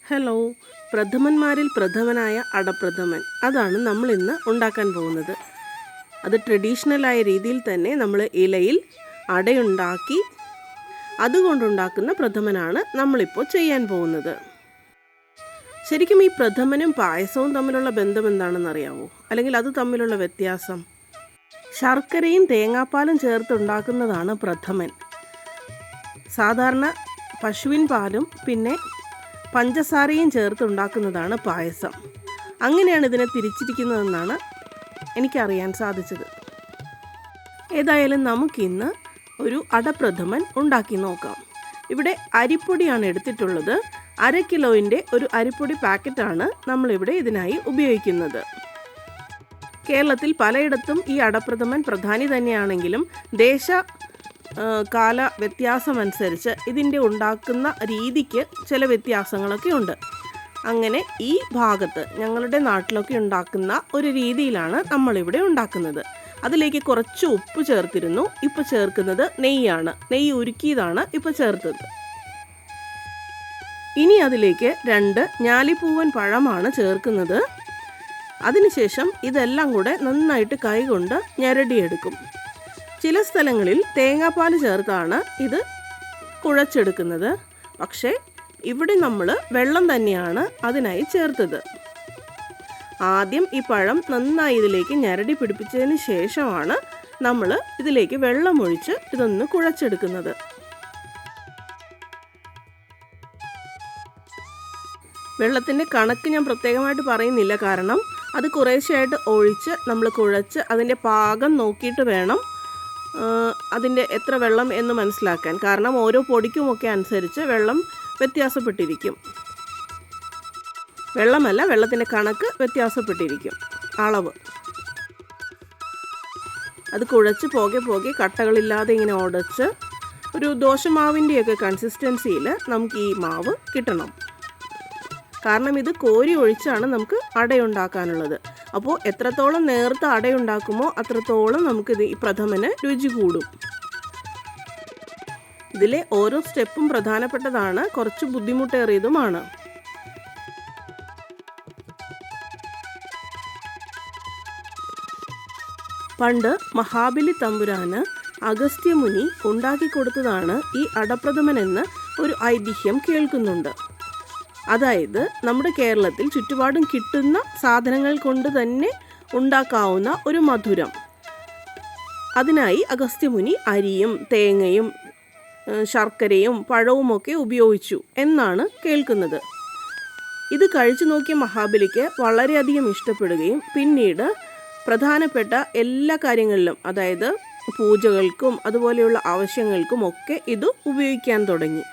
Hello, പ്രഥമന്മാരിൽ പ്രഥമനായ അടപ്രഥമൻ, അതാണ് നമ്മൾ ഇന്ന് ഉണ്ടാക്കാൻ പോകുന്നത്. അത് ട്രഡീഷണലായ രീതിയിൽ തന്നെ നമ്മൾ ഇലയിൽ അടയുണ്ടാക്കി അതുകൊണ്ടുണ്ടാക്കുന്ന പ്രഥമനാണ് നമ്മളിപ്പോൾ ചെയ്യാൻ പോകുന്നത്. ശരിക്കും ഈ പ്രഥമനും പായസവും തമ്മിലുള്ള ബന്ധം എന്താണെന്ന് അറിയാമോ? അല്ലെങ്കിൽ അത് തമ്മിലുള്ള വ്യത്യാസം? ശർക്കരയും തേങ്ങാപ്പാലും ചേർത്തുണ്ടാക്കുന്നതാണ് പ്രഥമൻ. സാധാരണ പശുവിൻ പാലും പിന്നെ പഞ്ചസാരയും ചേർത്തുണ്ടാക്കുന്നതാണ് പായസം. അങ്ങനെയാണ് ഇതിനെ തിരിച്ചിരിക്കുന്നതെന്നാണ് എനിക്കറിയാൻ സാധിച്ചത്. ഏതായാലും നമുക്കിന്ന് ഒരു അടപ്രഥമൻ ഉണ്ടാക്കി നോക്കാം. ഇവിടെ അരിപ്പൊടിയാണ് എടുത്തിട്ടുള്ളത്. 1/2 കിലോൻ്റെ ഒരു അരിപ്പൊടി പാക്കറ്റാണ് നമ്മളിവിടെ ഇതിനായി ഉപയോഗിക്കുന്നത്. കേരളത്തിൽ പലയിടത്തും ഈ അടപ്രഥമൻ പ്രധാനി തന്നെയാണെങ്കിലും കാല വ്യത്യാസമനുസരിച്ച് ഇതിൻ്റെ ഉണ്ടാക്കുന്ന രീതിക്ക് ചില വ്യത്യാസങ്ങളൊക്കെ ഉണ്ട്. അങ്ങനെ ഈ ഭാഗത്ത് ഞങ്ങളുടെ നാട്ടിലൊക്കെ ഉണ്ടാക്കുന്ന ഒരു രീതിയിലാണ് നമ്മളിവിടെ ഉണ്ടാക്കുന്നത്. അതിലേക്ക് കുറച്ച് ഉപ്പ് ചേർത്തിരുന്നു. ഇപ്പോൾ ചേർക്കുന്നത് നെയ്യാണ്. നെയ്യ് ഉരുക്കിയതാണ് ഇപ്പോൾ ചേർത്തത്. ഇനി അതിലേക്ക് 2 ഞാലിപ്പൂവൻ പഴമാണ് ചേർക്കുന്നത്. അതിനുശേഷം ഇതെല്ലാം കൂടെ നന്നായിട്ട് കൈകൊണ്ട് ഞെരടിയെടുക്കും. ചില സ്ഥലങ്ങളിൽ തേങ്ങാപ്പാൽ ചേർത്താണ് ഇത് കുഴച്ചെടുക്കുന്നത്. പക്ഷേ ഇവിടെ നമ്മൾ വെള്ളം തന്നെയാണ് അതിനായി ചേർത്തത്. ആദ്യം ഈ പഴം നന്നായി ഇതിലേക്ക് ഞെരടി പിടിപ്പിച്ചതിന് ശേഷമാണ് നമ്മൾ ഇതിലേക്ക് വെള്ളമൊഴിച്ച് ഇതൊന്ന് കുഴച്ചെടുക്കുന്നത്. വെള്ളത്തിൻ്റെ കണക്ക് ഞാൻ പ്രത്യേകമായിട്ട് പറയുന്നില്ല, കാരണം അത് കുറേശ്ശെയായിട്ട് ഒഴിച്ച് നമ്മൾ കുഴച്ച് അതിൻ്റെ പാകം നോക്കിയിട്ട് വേണം അതിൻ്റെ എത്ര വെള്ളം എന്ന് മനസ്സിലാക്കാൻ. കാരണം ഓരോ പൊടിക്കുമൊക്കെ അനുസരിച്ച് വെള്ളം വ്യത്യാസപ്പെട്ടിരിക്കും. വെള്ളത്തിൻ്റെ കണക്ക് വ്യത്യാസപ്പെട്ടിരിക്കും, അളവ്. അത് കുഴച്ച് പോകെ കട്ടകളില്ലാതെ ഇങ്ങനെ ഉടച്ച് ഒരു ദോശമാവിൻ്റെയൊക്കെ കൺസിസ്റ്റൻസിയിൽ നമുക്ക് ഈ മാവ് കിട്ടണം. കാരണം ഇത് കോരി ഒഴിച്ചാണ് നമുക്ക് അടയുണ്ടാക്കാനുള്ളത്. അപ്പോൾ എത്രത്തോളം നേർത്ത അടയുണ്ടാക്കുമോ അത്രത്തോളം നമുക്കിത് ഈ പ്രഥമന് രുചി കൂടും. ഇതിലെ ഓരോ സ്റ്റെപ്പും പ്രധാനപ്പെട്ടതാണ്, കുറച്ച് ബുദ്ധിമുട്ടേറിയതുമാണ്. പണ്ട് മഹാബലി തമ്പുരാന് അഗസ്ത്യമുനി ഉണ്ടാക്കിക്കൊടുത്തതാണ് ഈ അടപ്രഥമൻ എന്ന് ഒരു ഐതിഹ്യം കേൾക്കുന്നുണ്ട്. അതായത് നമ്മുടെ കേരളത്തിൽ ചുറ്റുപാടും കിട്ടുന്ന സാധനങ്ങൾ കൊണ്ട് തന്നെ ഉണ്ടാക്കാവുന്ന ഒരു മധുരം. അതിനായി അഗസ്ത്യമുനി അരിയും തേങ്ങയും ശർക്കരയും പഴവുമൊക്കെ ഉപയോഗിച്ചു എന്നാണ് കേൾക്കുന്നത്. ഇത് കഴിച്ചു നോക്കിയ മഹാബലിക്ക് വളരെയധികം ഇഷ്ടപ്പെടുകയും പിന്നീട് പ്രധാനപ്പെട്ട എല്ലാ കാര്യങ്ങളിലും, അതായത് പൂജകൾക്കും അതുപോലെയുള്ള ആവശ്യങ്ങൾക്കും ഒക്കെ ഇത് ഉപയോഗിക്കാൻ തുടങ്ങി.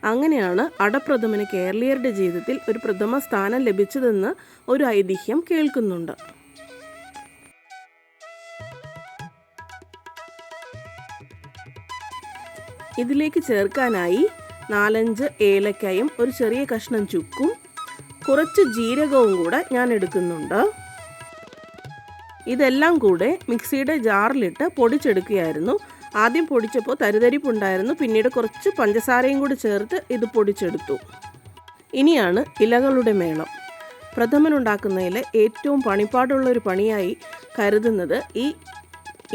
അങ്ങനെയാണ് അടപ്രഥമന് കേരളീയരുടെ ജീവിതത്തിൽ ഒരു പ്രഥമ സ്ഥാനം ലഭിച്ചതെന്ന് ഒരു ഐതിഹ്യം കേൾക്കുന്നുണ്ട്. ഇതിലേക്ക് ചേർക്കാനായി 4-5 ഏലക്കായും ഒരു ചെറിയ കഷ്ണം ചുക്കും കുറച്ച് ജീരകവും കൂടെ ഞാൻ എടുക്കുന്നുണ്ട്. ഇതെല്ലാം കൂടെ മിക്സിയുടെ ജാറിലിട്ട് പൊടിച്ചെടുക്കുകയായിരുന്നു. ആദ്യം പൊടിച്ചപ്പോൾ തരിതരിപ്പുണ്ടായിരുന്നു. പിന്നീട് കുറച്ച് പഞ്ചസാരയും കൂടി ചേർത്ത് ഇത് പൊടിച്ചെടുത്തു. ഇനിയാണ് ഇലകളുടെ മേളം. പ്രഥമനുണ്ടാക്കുന്നതിൽ ഏറ്റവും പണിപ്പാടുള്ളൊരു പണിയായി കരുതുന്നത് ഈ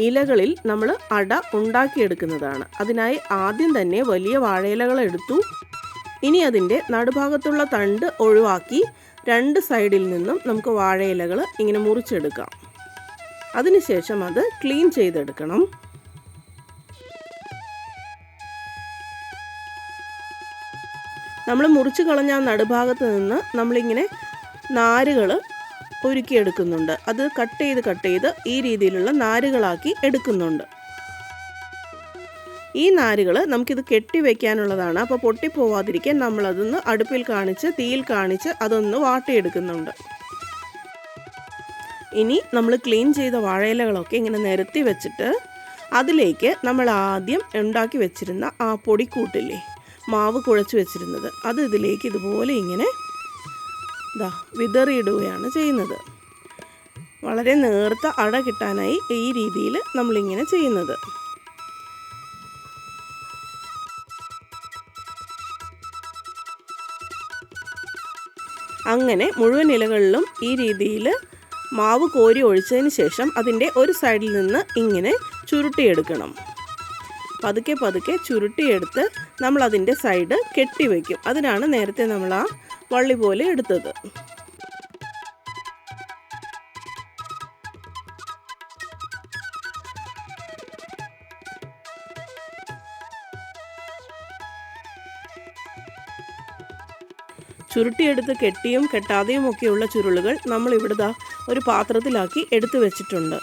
ഇലകളിൽ നമ്മൾ അട ഉണ്ടാക്കിയെടുക്കുന്നതാണ്. അതിനായി ആദ്യം തന്നെ വലിയ വാഴയിലകൾ എടുത്തു. ഇനി അതിൻ്റെ നടുഭാഗത്തുള്ള തണ്ട് ഒഴിവാക്കി 2 സൈഡിൽ നിന്നും നമുക്ക് വാഴയിലകൾ ഇങ്ങനെ മുറിച്ചെടുക്കാം. അതിനുശേഷം അത് ക്ലീൻ ചെയ്തെടുക്കണം. നമ്മൾ മുറിച്ച് കളഞ്ഞ നടുഭാഗത്ത് നിന്ന് നമ്മളിങ്ങനെ നാരുകൾ ഒരുക്കിയെടുക്കുന്നുണ്ട്. അത് കട്ട് ചെയ്ത് ഈ രീതിയിലുള്ള നാരുകളാക്കി എടുക്കുന്നുണ്ട്. ഈ നാരുകൾ നമുക്കിത് കെട്ടിവെക്കാനുള്ളതാണ്. അപ്പോൾ പൊട്ടിപ്പോവാതിരിക്കാൻ നമ്മളതൊന്ന് അടുപ്പിൽ കാണിച്ച് തീയിൽ കാണിച്ച് അതൊന്ന് വാട്ടിയെടുക്കുന്നുണ്ട്. ഇനി നമ്മൾ ക്ലീൻ ചെയ്ത വാഴയിലകളൊക്കെ ഇങ്ങനെ നിരത്തി വെച്ചിട്ട് അതിലേക്ക് നമ്മൾ ആദ്യം ഉണ്ടാക്കി വെച്ചിരുന്ന ആ പൊടിക്കൂട്ടില്ലേ, മാവ് കുഴച്ച് വെച്ചിരുന്നത്, അത് ഇതിലേക്ക് ഇതുപോലെ ഇങ്ങനെ വിതറിയിടുകയാണ് ചെയ്യുന്നത്. വളരെ നേർത്ത അട കിട്ടാനായി ഈ രീതിയിൽ നമ്മളിങ്ങനെ ചെയ്യുന്നത്. അങ്ങനെ മുഴുവൻ ഇലകളിലും ഈ രീതിയിൽ മാവ് കോരി ഒഴിച്ചതിന് ശേഷം അതിൻ്റെ ഒരു സൈഡിൽ നിന്ന് ഇങ്ങനെ ചുരുട്ടിയെടുക്കണം. പതുക്കെ പതുക്കെ ചുരുട്ടിയെടുത്ത് നമ്മളതിൻ്റെ സൈഡ് കെട്ടി വയ്ക്കും. അതിനാണ് നേരത്തെ നമ്മൾ ആ വള്ളി പോലെ എടുത്തത്. ചുരുട്ടിയെടുത്ത് കെട്ടിയും കെട്ടാതെയും ഒക്കെയുള്ള ചുരുളുകൾ നമ്മൾ ഇവിടെ ഒരു പാത്രത്തിലാക്കി എടുത്തു വെച്ചിട്ടുണ്ട്.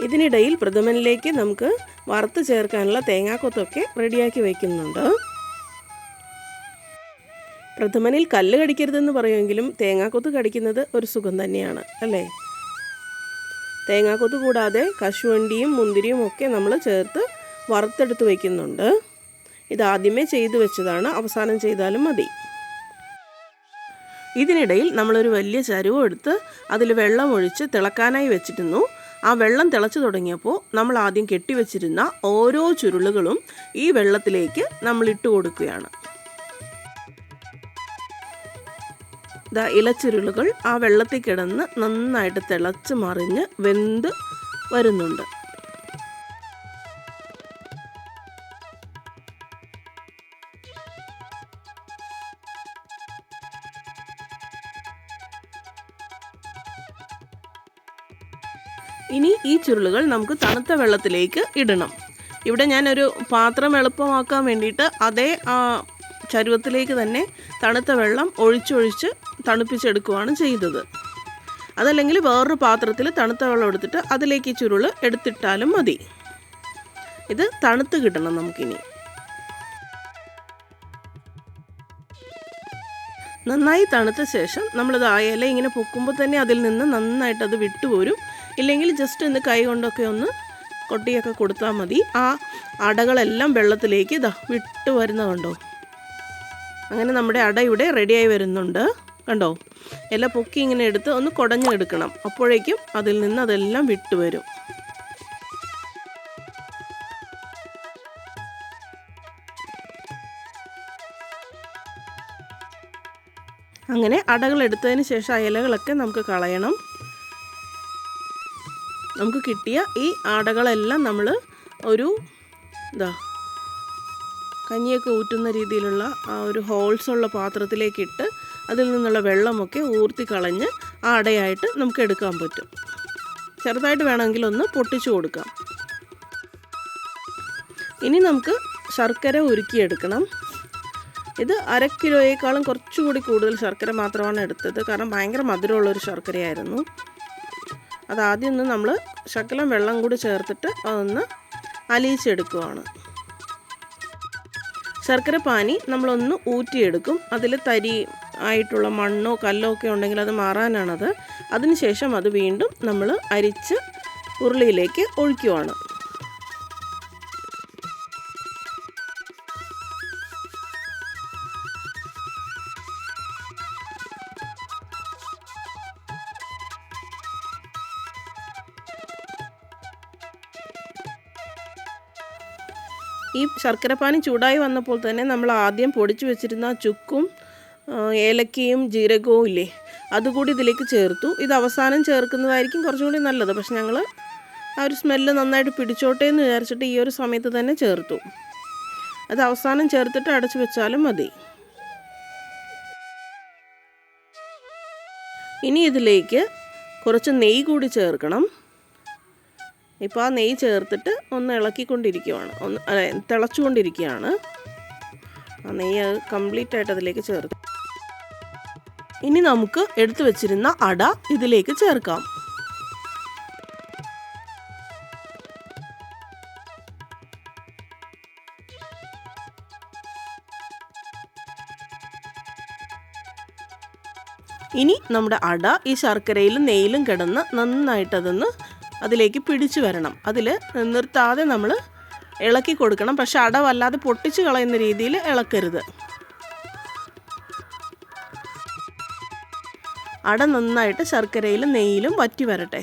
ഇതിനിടയിൽ പ്രഥമനിലേക്ക് നമുക്ക് വറുത്ത് ചേർക്കാനുള്ള തേങ്ങാക്കൊത്തൊക്കെ റെഡിയാക്കി വയ്ക്കുന്നുണ്ട്. പ്രഥമനിൽ കല്ല് കടിക്കരുതെന്ന് പറയുമെങ്കിലും തേങ്ങാക്കൊത്ത് കടിക്കുന്നത് ഒരു സുഖം തന്നെയാണ് അല്ലേ? തേങ്ങാക്കൊത്ത് കൂടാതെ കശുവണ്ടിയും മുന്തിരിയും ഒക്കെ നമ്മൾ ചേർത്ത് വറുത്തെടുത്ത് വയ്ക്കുന്നുണ്ട്. ഇതാദ്യമേ ചെയ്തു വെച്ചതാണ്, അവസാനം ചെയ്താലും മതി. ഇതിനിടയിൽ നമ്മളൊരു വലിയ ചരുവം എടുത്ത് അതിൽ വെള്ളം ഒഴിച്ച് തിളക്കാനായി വെച്ചിരുന്നു. ആ വെള്ളം തിളച്ചു തുടങ്ങിയപ്പോൾ നമ്മൾ ആദ്യം കെട്ടിവെച്ചിരുന്ന ഓരോ ചുരുളുകളും ഈ വെള്ളത്തിലേക്ക് നമ്മൾ ഇട്ട് കൊടുക്കുകയാണ്. ഇലച്ചുരുളുകൾ ആ വെള്ളത്തിൽ കിടന്ന് നന്നായിട്ട് തിളച്ച് മറിഞ്ഞ് വെന്ത് വരുന്നുണ്ട്. ഇനി ഈ ചുരുളുകൾ നമുക്ക് തണുത്ത വെള്ളത്തിലേക്ക് ഇടണം. ഇവിടെ ഞാനൊരു പാത്രം എളുപ്പമാക്കാൻ വേണ്ടിയിട്ട് അതേ ചരുവത്തിലേക്ക് തന്നെ തണുത്ത വെള്ളം ഒഴിച്ചൊഴിച്ച് തണുപ്പിച്ചെടുക്കുകയാണ് ചെയ്തത്. അതല്ലെങ്കിൽ വേറൊരു പാത്രത്തിൽ തണുത്ത വെള്ളം എടുത്തിട്ട് അതിലേക്ക് ചുരുള് എടുത്തിട്ടാലും മതി. ഇത് തണുത്ത് കിട്ടണം നമുക്കിനി. നന്നായി തണുത്ത ശേഷം നമ്മളിത് ആ ഇല ഇങ്ങനെ പൊക്കുമ്പോൾ തന്നെ അതിൽ നിന്ന് നന്നായിട്ടത് വിട്ടുപോരും. ഇല്ലെങ്കിൽ ജസ്റ്റ് ഒന്ന് കൈ കൊണ്ടൊക്കെ ഒന്ന് കൊട്ടിയൊക്കെ കൊടുത്താൽ മതി. ആ അടകളെല്ലാം വെള്ളത്തിലേക്ക് വിട്ട് വരുന്ന കണ്ടോ? അങ്ങനെ നമ്മുടെ അട ഇവിടെ റെഡിയായി വരുന്നുണ്ട്. കണ്ടോ? ഇല പൊക്കി ഇങ്ങനെ എടുത്ത് ഒന്ന് കുടഞ്ഞെടുക്കണം. അപ്പോഴേക്കും അതിൽ നിന്ന് അതെല്ലാം വിട്ടുവരും. അങ്ങനെ അടകൾ എടുത്തതിന് ശേഷം ആ ഇലകളൊക്കെ നമുക്ക് കളയണം. നമുക്ക് കിട്ടിയ ഈ അടകളെല്ലാം നമ്മൾ ഒരു കഞ്ഞിയൊക്കെ ഊറ്റുന്ന രീതിയിലുള്ള ആ ഒരു ഹോൾസുള്ള പാത്രത്തിലേക്കിട്ട് അതിൽ നിന്നുള്ള വെള്ളമൊക്കെ ഊർത്തി കളഞ്ഞ് ആ അടയായിട്ട് നമുക്ക് എടുക്കാൻ പറ്റും. ചെറുതായിട്ട് വേണമെങ്കിൽ ഒന്ന് പൊട്ടിച്ചു കൊടുക്കാം. ഇനി നമുക്ക് ശർക്കര ഉരുക്കിയെടുക്കണം. ഇത് 1/2 കിലോയേക്കാളും കുറച്ചുകൂടി കൂടുതൽ ശർക്കര മാത്രമാണ് എടുത്തത്. കാരണം ഭയങ്കര മധുരമുള്ളൊരു ശർക്കരയായിരുന്നു. അതാദ്യം ഒന്ന് നമ്മൾ ശകലം വെള്ളം കൂടി ചേർത്തിട്ട് അതൊന്ന് അലിയിച്ചെടുക്കുകയാണ്. ശർക്കര പാനി നമ്മളൊന്ന് ഊറ്റിയെടുക്കും. അതിൽ തരി ആയിട്ടുള്ള മണ്ണോ കല്ലോ ഒക്കെ ഉണ്ടെങ്കിൽ അത് മാറാനാണത്. അതിനുശേഷം അത് വീണ്ടും നമ്മൾ അരിച്ച് ഉരുളിയിലേക്ക് ഒഴിക്കുകയാണ്. ഈ ശർക്കരപ്പാനി ചൂടായി വന്നപ്പോൾ തന്നെ നമ്മൾ ആദ്യം പൊടിച്ചു വെച്ചിരുന്ന ചുക്കും ഏലക്കയും ജീരകവും ഇല്ലേ, അതുകൂടി ഇതിലേക്ക് ചേർത്തു. ഇത് അവസാനം ചേർക്കുന്നതായിരിക്കും കുറച്ചും കൂടി നല്ലത്. പക്ഷെ ഞങ്ങൾ ആ ഒരു സ്മെല്ല് നന്നായിട്ട് പിടിച്ചോട്ടെ എന്ന് വിചാരിച്ചിട്ട് ഈ ഒരു സമയത്ത് തന്നെ ചേർത്തു. അത് അവസാനം ചേർത്തിട്ട് അടച്ചു വെച്ചാലും മതി. ഇനി ഇതിലേക്ക് കുറച്ച് നെയ്യ് കൂടി ചേർക്കണം. ഇപ്പോൾ ആ നെയ്യ് ചേർത്തിട്ട് ഒന്ന് ഇളക്കിക്കൊണ്ടിരിക്കുകയാണ്, തിളച്ചുകൊണ്ടിരിക്കുകയാണ്. ആ നെയ്യ് കംപ്ലീറ്റ് ആയിട്ട് അതിലേക്ക് ചേർത്ത് ഇനി നമുക്ക് എടുത്തു വെച്ചിരുന്ന അട ഇതിലേക്ക് ചേർക്കാം. ഇനി നമ്മുടെ അട ഈ ശർക്കരയിലും നെയ്യിലും കിടന്ന് നന്നായിട്ടതൊന്ന് അതിലേക്ക് പിടിച്ചു വരണം. അതിൽ നിർത്താതെ നമ്മൾ ഇളക്കി കൊടുക്കണം. പക്ഷെ അട വല്ലാതെ പൊട്ടിച്ച് കളയുന്ന രീതിയിൽ ഇളക്കരുത്. അട നന്നായിട്ട് ശർക്കരയിലും നെയ്യിലും വറ്റി വരട്ടെ.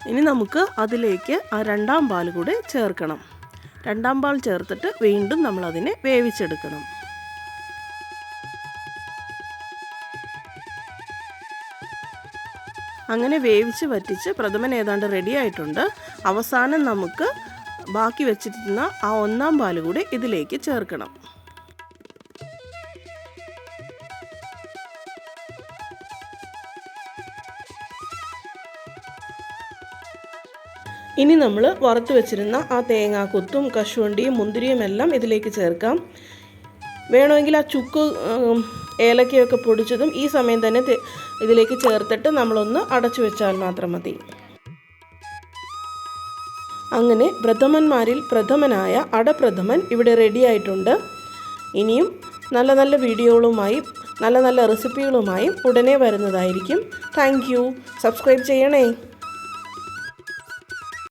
ഇനി നമുക്ക് അതിലേക്ക് ആ രണ്ടാം പാൽ കൂടെ ചേർക്കണം. രണ്ടാം പാൽ ചേർത്തിട്ട് വീണ്ടും നമ്മളതിനെ വേവിച്ചെടുക്കണം. അങ്ങനെ വേവിച്ച് വറ്റിച്ച് പ്രഥമൻ ഏതാണ്ട് റെഡി ആയിട്ടുണ്ട്. അവസാനം നമുക്ക് ബാക്കി വെച്ചിരുന്ന ആ ഒന്നാം പാൽ കൂടി ഇതിലേക്ക് ചേർക്കണം. ഇനി നമ്മൾ വറുത്ത് വെച്ചിരുന്ന ആ തേങ്ങാക്കൊത്തും കശുവണ്ടിയും മുന്തിരിയും എല്ലാം ഇതിലേക്ക് ചേർക്കാം. വേണമെങ്കിൽ ആ ചുക്ക് ഏലക്കയൊക്കെ പൊടിച്ചതും ഈ സമയം തന്നെ ഇതിലേക്ക് ചേർത്തിട്ട് നമ്മളൊന്ന് അടച്ചു വെച്ചാൽ മാത്രം മതി. അങ്ങനെ പ്രഥമന്മാരിൽ പ്രഥമനായ അടപ്രഥമൻ ഇവിടെ റെഡി ആയിട്ടുണ്ട്. ഇനിയും നല്ല നല്ല വീഡിയോകളുമായി നല്ല നല്ല റെസിപ്പികളുമായി ഉടനെ വരുന്നതായിരിക്കും. Thank you. സബ്സ്ക്രൈബ് ചെയ്യണേ.